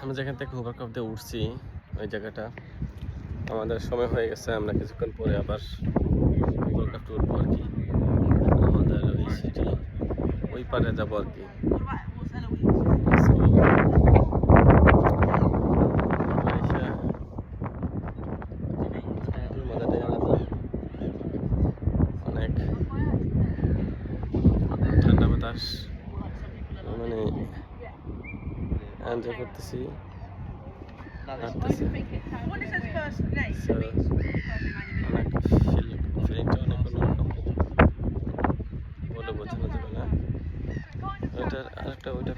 আমরা যেখান থেকে হুবার কাপ দিয়ে উঠছি ওই জায়গাটা আমাদের সময় হয়ে গেছে। আমরা কিছুক্ষণ পরে আবার হুবার কাপটা উঠবো আর কি। আমাদের ওই সিটি ওই পারে যাবো আর কি। অনেক ঠান্ডা বাতাস মানে এনজয় করতেছি। ফিলিংটা অনেক অন্যরকম বলে বোঝানো যাবে না। ওইটার আরেকটা ওইটা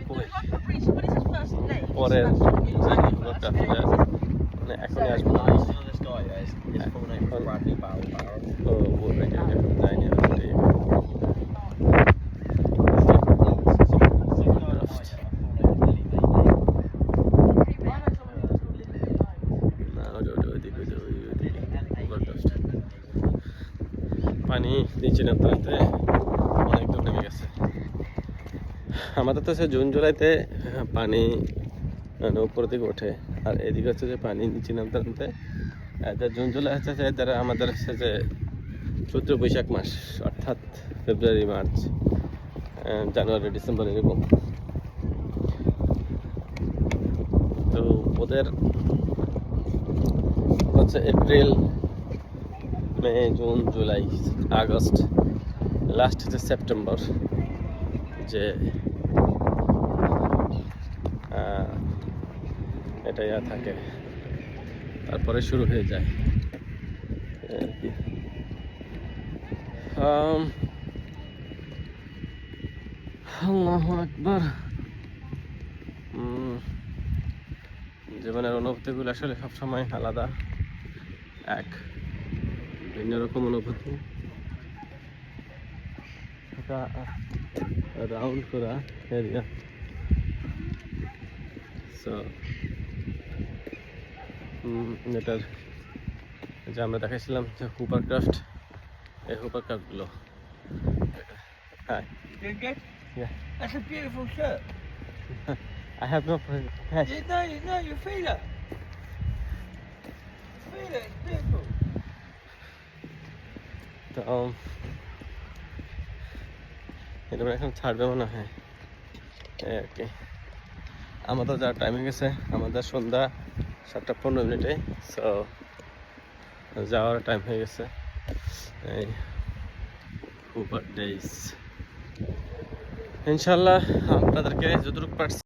পরের মানে এখনই আসবো না। যায়নি পানি নিচে নামতে নামতে অনেক দূর নেমে গেছে। আমাদের তো হচ্ছে জুন জুলাইতে পানি মানে উপর দিকে ওঠে, আর এদিকে হচ্ছে যে পানি নিচে নামতে নামতে জুন জুলাই হচ্ছে যে যারা আমাদের হচ্ছে যে চৈত্র বৈশাখ মাস, অর্থাৎ ফেব্রুয়ারি মার্চ জানুয়ারি ডিসেম্বর এরকম। তো ওদের হচ্ছে April May June July August last হচ্ছে সেপ্টেম্বর, যে এটা ইয়া থাকে, তারপরে শুরু হয়ে যায় আর কি। আল্লাহু আকবার। জীবনের অনুভূতিগুলো আসলে সবসময় আলাদা, এক ভিন্ন রকম অনুভূতি। এটা রাউন্ড করা এরিয়া, সো এটার যে আমরা দেখাইছিলাম যে হুবার ক্রাফট, এই Huber ক্রাফটগুলো। Hi. Doing good? Yeah. That's a beautiful shirt. I have no cash. You feel it. Feel it, it's beautiful. তো এটা এখন ছাড়বে মনে হয় এই আর কি। আমাদের যা টাইমিং আছে, আমাদের সন্ধ্যা 7:15, সো যাওয়ার টাইম হয়ে গেছে। এই হুবার ডেইজ ইনশাল্লাহ আপনাদেরকে যতটুকু পারছি